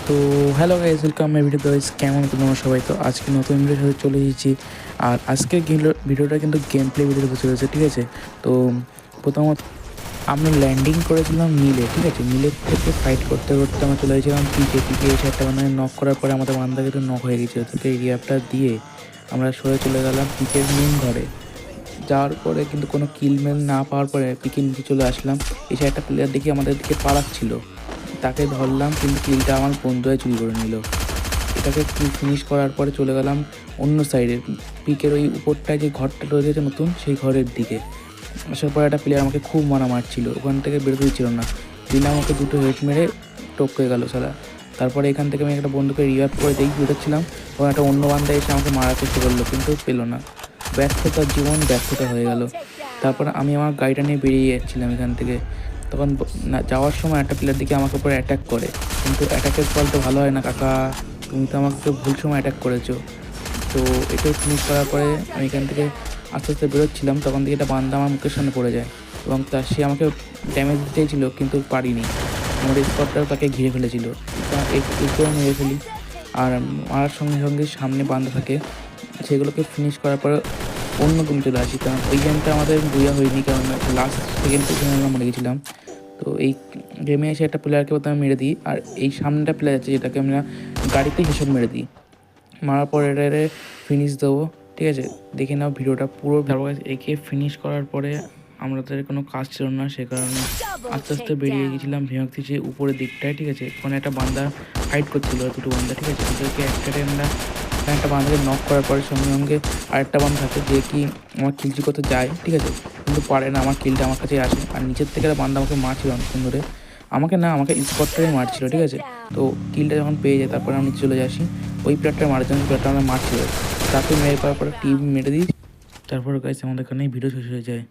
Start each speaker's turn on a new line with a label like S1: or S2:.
S1: তো hello guys, welcome my video guys. কেমন তোমরা সবাই? তো আজকে নতুন ভিডিওর সাথে চলে এসেছি। আর আজকের ভিডিওটা কিন্তু গেম প্লে ভিডিওতে বসে রয়েছে, ঠিক আছে? তো প্রথমত আমরা ল্যান্ডিং করেছিলাম মিলে, ঠিক আছে? মিলের থেকে ফাইট করতে করতে আমরা চলে গেছিলাম পিকে এসে একটা বান্ধাকে নক করার পরে আমাদের বান্ধাকে তো নক হয়ে গেছিলো। তোকে এই রিয়াপটা দিয়ে আমরা সরে চলে গেলাম পিকের মেন ঘরে। যাওয়ার পরে কিন্তু কোনো কিলমেল না পাওয়ার পরে পিকের নিচে চলে আসলাম। এসে একটা প্লেয়ার দেখি আমাদের দিকে পালাচ্ছিল, তাকে ধরলাম, কিন্তু কিলটা আমার বন্ধুরাই চুরি করে নিল। এটাকে ফিনিশ করার পরে চলে গেলাম অন্য সাইডে, পিকের ওই উপরটায় যে ঘরটা রয়েছে নতুন, সেই ঘরের দিকে। আসার পরে একটা প্লেয়ার আমাকে খুব মারছিল, ওখান থেকে বেরোতে দিচ্ছিল না। দিলাম আমাকে দুটো হেড মেরে টপকে গেল সালা। তারপরে এখান থেকে আমি একটা বন্ধুকে রিভাইভ করে দেখি বেরোচ্ছিলাম, তখন একটা অন্য বান্ধা এসে আমাকে মারার চেষ্টা করলো, কিন্তু পেলো না। ব্যর্থতার জীবন ব্যর্থতা হয়ে গেল। তারপর আমি আমার গাড়িটা নিয়ে বেরিয়ে যাচ্ছিলাম এখান থেকে। তখন যাওয়ার সময় একটা প্লেয়ার দিকে আমাকে উপরে অ্যাটাক করে, কিন্তু অ্যাটাকের ফল তো ভালো হয় না কাকা, তুমি তো আমাকে ভুল সময় অ্যাটাক করেছো। তো এটাই ফিনিশ করার পরে আমি এখান থেকে আস্তে আস্তে বেরোচ্ছিলাম, তখন থেকে একটা বান্দা আমার মুখের সামনে পড়ে যায় এবং সে আমাকে ড্যামেজ দিতে চেয়েছিল, কিন্তু পারিনি। আমার স্পটটাও তাকে ঘিরে ফেলেছিল, একেও মেরে ফেলি। আর মারার সঙ্গে সঙ্গে সামনে বান্দা থাকে, সেগুলোকে ফিনিশ করার পরে অন্য গেম চলে আসি, কারণ ওই গেমটা আমাদের বুঝা হয়নি, কারণ লাস্ট সেকেন্ড পজিশনে আমরা মরে গেছিলাম। তো এই গেমে এসে একটা প্লেয়ারকে প্রথমে মেরে দিই, আর এই সামনেটা প্লেয়ার আছে যেটাকে আমরা গাড়িতেই হিসেব মেরে দিই। মারার পরে এটারে ফিনিশ দেবো, ঠিক আছে? দেখে নাও ভিডিওটা পুরো। একে ফিনিশ করার পরে আমাদের কোনো কাজ ছিল না, সে কারণে আস্তে আস্তে বেরিয়ে গেছিলাম ভেঙাচ্ছি উপরের দিকটায়, ঠিক আছে? ওখানে একটা বান্দা ফাইট করছিল, দুটো বান্দা, ঠিক আছে? ওদেরকে একটাতে আমরা একটা বান্ধাকে নক করার পরে সঙ্গে সঙ্গে আরেকটা বান্ধা থাকে যে কি আমার কিলচি করতে যায়, ঠিক আছে? কিন্তু পারে না, আমার কিলটা আমার কাছে আসে। আর নিচের থেকে একটা বান্দা আমাকে মারছিল অনেকক্ষণ ধরে, আমাকে স্পটটাই মারছিল, ঠিক আছে? তো কিলটা যখন পেয়ে যায় তারপরে আমি নিচে চলে আসি ওই প্লেয়ারটা মারার জন্য, প্লেয়ারটা আমরা মারছিল, তাকে মেরে পাওয়ার পরে টিম মেরে দিই। তারপরে গাইস আমাদের এখানেই ভিডিও শেষ হয়ে যায়।